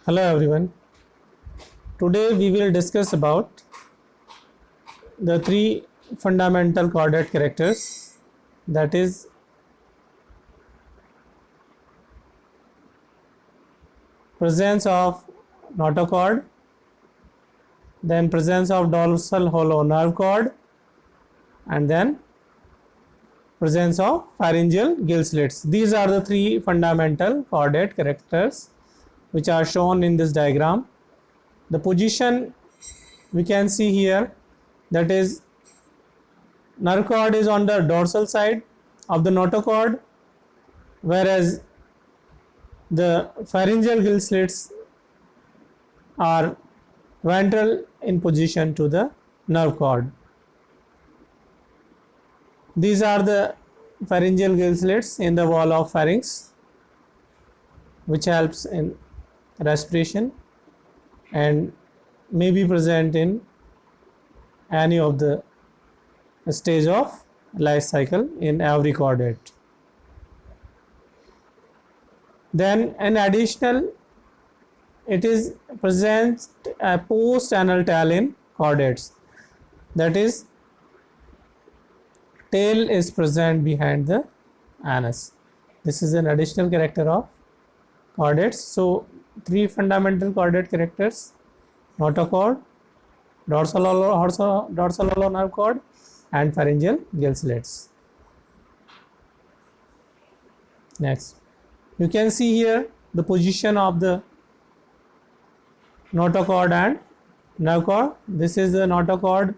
Hello everyone. Today we will discuss about the three fundamental chordate characters, that is presence of notochord, then presence of dorsal hollow nerve cord, and then presence of pharyngeal gill slits. These are the three fundamental chordate characters which are shown in this diagram. The position we can see here, that is nerve cord is on the dorsal side of the notochord, whereas the pharyngeal gill slits are ventral in position to the nerve cord. These are the pharyngeal gill slits in the wall of pharynx, which helps in respiration and may be present in any of the stage of life cycle in every chordate. Then an additional, it is present post anal tail in chordates, that is tail is present behind the anus. This is an additional character of chordates. So three fundamental chordate characters: notochord, dorsal hollow nerve cord, and pharyngeal gill slits. Next, you can see here the position of the notochord and nerve cord. This is the notochord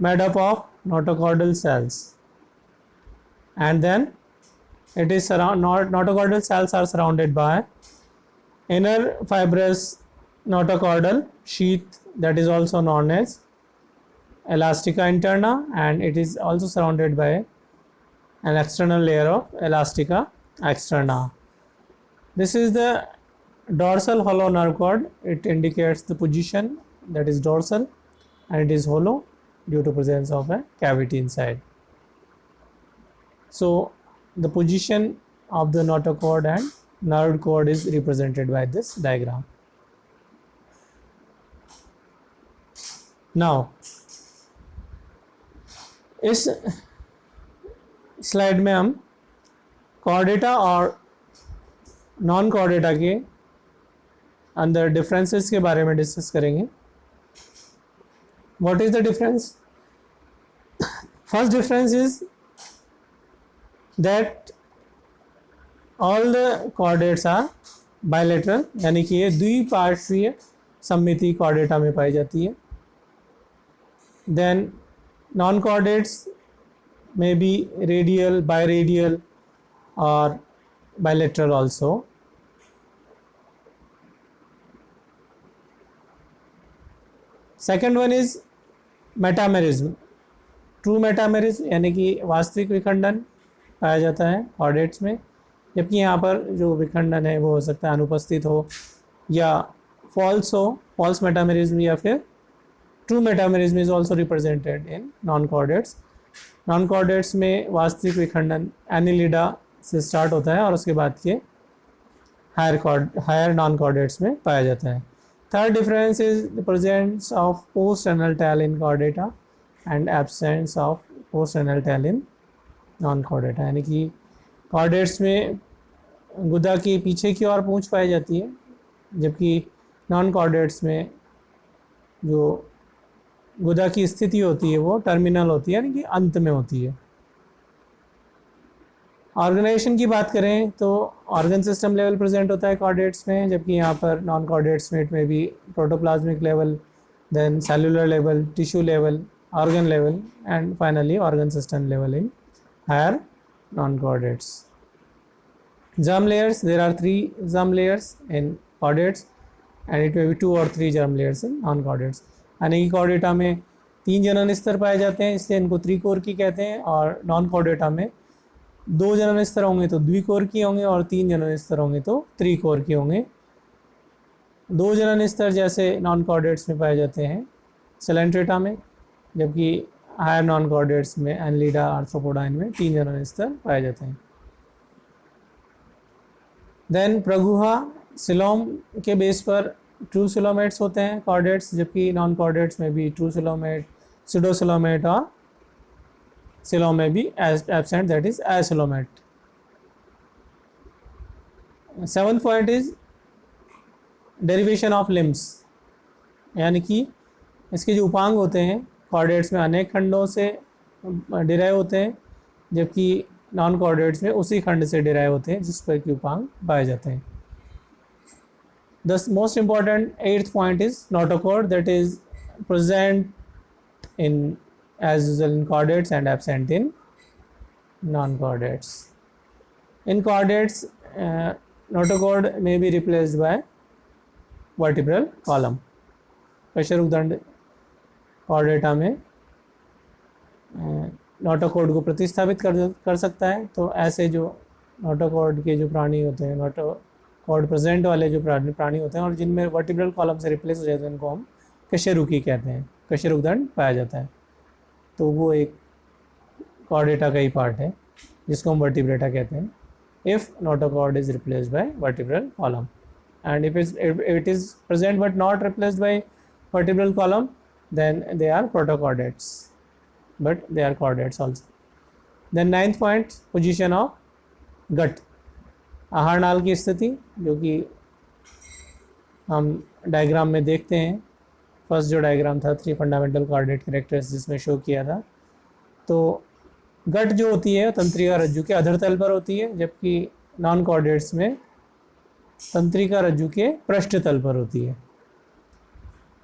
made up of notochordal cells, and then it is notochordal cells are surrounded by inner fibrous notochordal sheath, that is also known as elastica interna, and it is also surrounded by an external layer of elastica externa. This is the dorsal hollow nerve cord. It indicates the position, that is dorsal, and it is hollow due to presence of a cavity inside. So the position of the notochord and nerve cord is represented by this diagram. Now इस slide में हम Chordata और non Chordata के अंदर differences के बारे में discuss करेंगे. What is the difference? First difference is that all the chordates are bilateral, यानी कि ये द्विपार्श्वीय सममिति कॉर्डेटा में पाई जाती है. Then non chordates may be radial, biradial, or bilateral also. Second one is metamerism. True metamerism यानी कि वास्तविक विखंडन पाया जाता है कॉर्डेट्स में, जबकि यहाँ पर जो विखंडन है वो हो सकता है अनुपस्थित हो या फॉल्स हो, फॉल्स मेटामेरिज्म, या फिर true metamerism is also represented in non chordates. Non chordates में वास्तविक विखंडन एनिलिडा से स्टार्ट होता है और उसके बाद के हायर नॉन कॉर्डेट्स में पाया जाता है. Third difference is the presence of post anal tail in Chordata and absence of post anal tail in non Chordata, यानी कि कॉर्डेट्स में गुदा की पीछे की ओर पूंछ पाई जाती है, जबकि नॉन कॉर्डेट्स में जो गुदा की स्थिति होती है वो टर्मिनल होती है, यानी कि अंत में होती है. ऑर्गेनाइजेशन की बात करें तो ऑर्गन सिस्टम लेवल प्रेजेंट होता है कॉर्डेट्स में, जबकि यहाँ पर नॉन कॉर्डेट्स में इट में भी protoplasmic level, then cellular level, tissue level, organ level, and finally organ system level in higher non chordates. germ layers, there are 3 germ layers in chordates and it may be 2 or 3 germ layers in non chordates. यानी कि Chordata में 3 जनन स्तर पाए जाते हैं, इसलिए इनको त्रिकोरकी कहते हैं, और नॉन कॉर्डेटा में 2 जनन स्तर होंगे तो द्विकोरकी होंगे और 3 जनन स्तर होंगे तो त्रिकोरकी होंगे. 2 जनन स्तर जैसे नॉन कॉर्डेट्स में पाए जाते हैं सेलेंट्रेटा में, जबकि हायर नॉन कॉर्डेट्स में एनलिडा, आर्थ्रोपोडाइन में 3 जनन स्तर पाए जाते हैं. देन प्रगुहा सिलोम के बेस पर ट्रू सिलोमेट्स होते हैं कॉर्डेट्स, जबकि नॉन कॉर्डेट्स में भी ट्रू सिलोमेट, सुडो सिलोमेट और सिलोम में भी absent, that is acoelomate. 7th point is derivation of limbs, यानी कि इसके जो उपांग होते हैं कॉर्डेट्स में अनेक खंडों से डिराइव होते हैं, जबकि नॉन कॉर्डेट्स में उसी खंड से डिराइव होते हैं जिस पर कि उपांग पाए जाते हैं। The most important 8th point is notochord, that is present in as usual in chordates and absent in non-chordates. In chordates, notochord may be replaced by vertebral column. कशेरुक दंड chordata में नोटोकॉर्ड को प्रतिस्थापित कर सकता है। तो ऐसे जो नोटोकॉर्ड के जो प्राणी होते हैं, नोटोकॉर्ड प्रेजेंट वाले जो प्राणी होते हैं और जिनमें वर्टिब्रल कॉलम से रिप्लेस हो जाते हैं, उनको हम कशेरुकी कहते हैं, कशेरुक दंड पाया जाता है। तो वो एक कॉर्डेटा का ही पार्ट है जिसको हम वर्टिब्रेटा कहते हैं। If notochord is replaced by vertebral column and if it is present but not replaced by vertebral column, then they are protochordates, but they are chordates also. Then 9th point, position of gut, आहार नाल की स्थिति, जो कि हम diagram में देखते हैं। फर्स्ट जो डायग्राम था 3 फंडामेंटल कॉर्डेट कैरेक्टर्स जिसमें शो किया था, तो गट जो होती है तंत्रिका रज्जु के अधरतल पर होती है, जबकि नॉन कॉर्डेट्स में तंत्रिका रज्जु के पृष्ठतल पर होती है।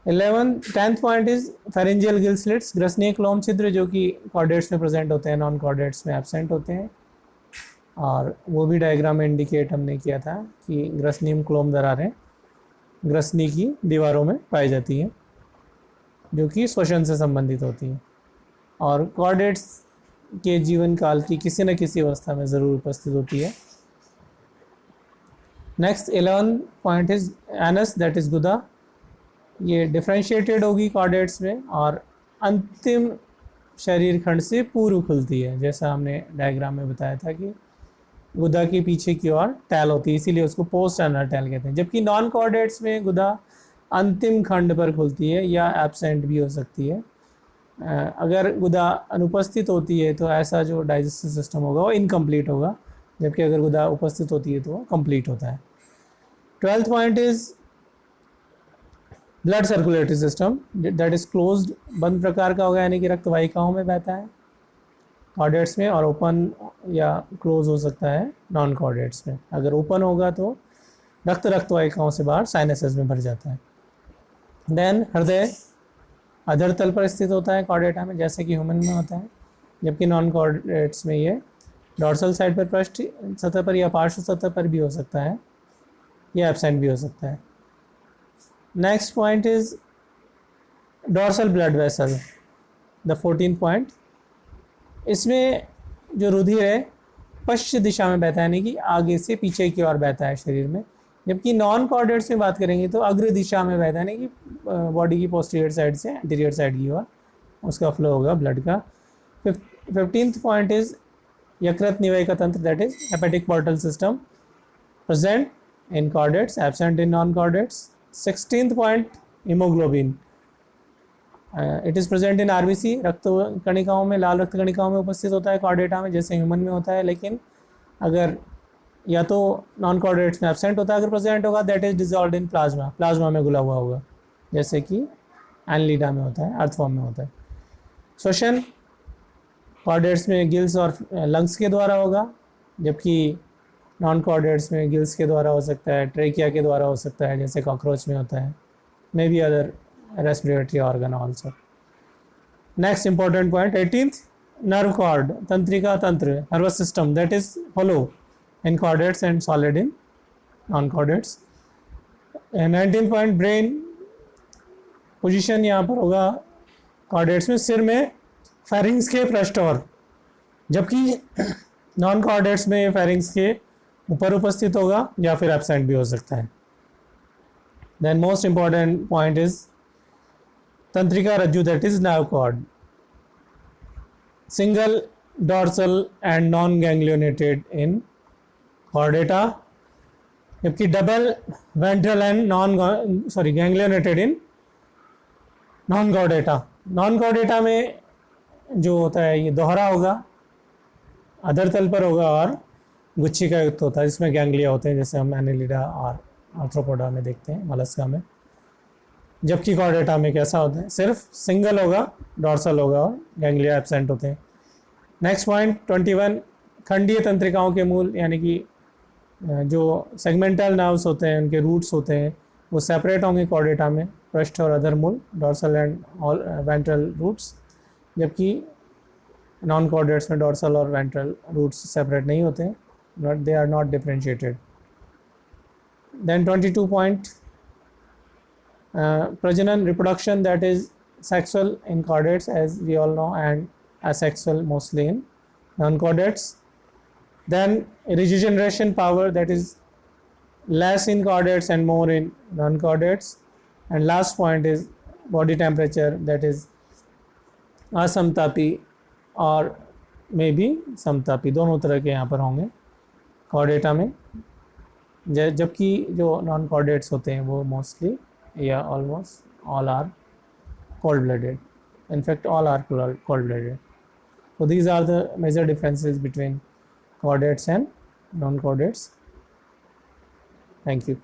10th point is pharyngeal gill slits, ग्रसनीय क्लोम छिद्र, जो कि कॉर्डेट्स में प्रेजेंट होते हैं, नॉन कॉर्डेट्स में एब्सेंट होते हैं। और वो भी डायग्राम में इंडिकेट हमने किया था कि ग्रसनीय क्लोम दरारें ग्रसनी की दीवारों में पाई जाती हैं, जो कि श्वसन से संबंधित होती हैं और कॉर्डेट्स के जीवन काल की किसी न किसी अवस्था में ज़रूर उपस्थित होती है। Next 11 point is anus, that is गुदा, ये डिफ्रेंशिएटेड होगी कॉर्डेट्स में और अंतिम शरीर खंड से पूर्व खुलती है, जैसा हमने डायग्राम में बताया था कि गुदा के पीछे की ओर टैल होती है, इसीलिए उसको पोस्ट एनल टैल कहते हैं। जबकि नॉन कॉर्डेट्स में गुदा अंतिम खंड पर खुलती है या एब्सेंट भी हो सकती है। अगर गुदा अनुपस्थित होती है तो ऐसा जो डाइजेस्टिव सिस्टम होगा वो इनकम्प्लीट होगा, जबकि अगर गुदा उपस्थित होती है तो वो कंप्लीट होता है। 12th point is blood circulatory system, that is closed, बंद प्रकार का होगा, यानी कि रक्त वाहिकाओं में बहता है कॉर्डेट्स में, और ओपन या क्लोज हो सकता है नॉन कॉर्डेट्स में। अगर ओपन होगा तो रक्त वाहिकाओं से बाहर साइनसेस में भर जाता है। देन हृदय अधरतल पर स्थित होता है कॉर्डेटा में, जैसे कि ह्यूमन में होता है, जबकि नॉन कॉर्डेट्स में ये डॉर्सल साइड पर पृष्ठ सतह पर या पार्श्व सतह पर भी हो सकता है, या एब्सेंट भी हो सकता है। Next point is dorsal blood vessel, the 14th point, इसमें जो रुधिर है पश्चिम दिशा में बहता है, यानी कि आगे से पीछे की ओर बहता है शरीर में, जबकि नॉन कॉर्डेट्स में बात करेंगे तो अग्र दिशा में बहता है, यानी कि बॉडी की पोस्टीरियर साइड से एंटीरियर साइड की ओर उसका फ्लो होगा ब्लड का। 15th पॉइंट इज यकृत निवयिका तंत्र, that is hepatic portal system, present in chordates, absent in non chordates. 16th point haemoglobin, it is present in RBC, रक्त कणिकाओं में, लाल रक्त कणिकाओं में उपस्थित होता है कॉर्डेटा में, जैसे ह्यूमन में होता है, लेकिन अगर या तो नॉन कॉर्डेट्स में एब्सेंट होता है, अगर प्रेजेंट होगा that is dissolved in plasma, plasma में घुला हुआ होगा, जैसे कि एनलीडा में होता है, अर्थफॉर्म में होता है। श्वसन कॉर्डेट्स में गिल्स और लंग्स के द्वारा होगा, जबकि नॉन कॉर्डेट्स में गिल्स के द्वारा हो सकता है, ट्रेकिया के द्वारा हो सकता है, जैसे कॉकरोच में होता है, may be other respiratory organ also. Next important point 18th, nerve cord, तंत्रिका तंत्र, nervous system, that is hollow in chordates and solid in non chordates. 19th point brain, position यहाँ पर होगा कॉर्डेट्स में सिर में फेरिंग्स के पृष्ठ और, जबकि नॉन कॉर्डेट्स में फेरिंग्स के ऊपर उपस्थित होगा या फिर एब्सेंट भी हो सकता है। Then most important point is तंत्रिका रज्जु, that is nerve cord, single dorsal and non ganglionated in chordata, जबकि double ventral and ganglionated in non chordata. Non chordata में जो होता है ये दोहरा होगा, अधर तल पर होगा और गुच्छी का युक्त होता है जिसमें गैंग्लिया होते हैं, जैसे हम एनेलिडा और आर्थ्रोपोडा में देखते हैं, मलस्का में। जबकि कॉर्डेटा में कैसा होता है, सिर्फ सिंगल होगा, डॉर्सल होगा और गैंग्लिया एब्सेंट होते हैं। नेक्स्ट पॉइंट 21, खंडीय तंत्रिकाओं के मूल यानी कि जो सेगमेंटल नर्व्स होते हैं उनके रूट्स होते हैं वो सेपरेट होंगे कॉर्डेटा में, पृष्ठ और अधर मूल, डॉर्सल एंड वेंट्रल रूट्स। जबकि नॉन कॉर्डेट्स में डॉर्सल और वेंट्रल रूट्स सेपरेट नहीं होते हैं, but they are not differentiated. Then 22 point, प्रजनन reproduction that is sexual in chordates as we all know and asexual mostly in non-chordates. Then regeneration power that is less in chordates and more in non-chordates. And last point is body temperature that is असमतापी और may be समतापी, दोनों तरह के यहाँ पर होंगे Chordata में। जबकि जो नॉन कॉर्डेट्स होते हैं वो मोस्टली या almost all are cold blooded. In fact, all are cold blooded. So these are the major differences between chordates and non-chordates. Thank you.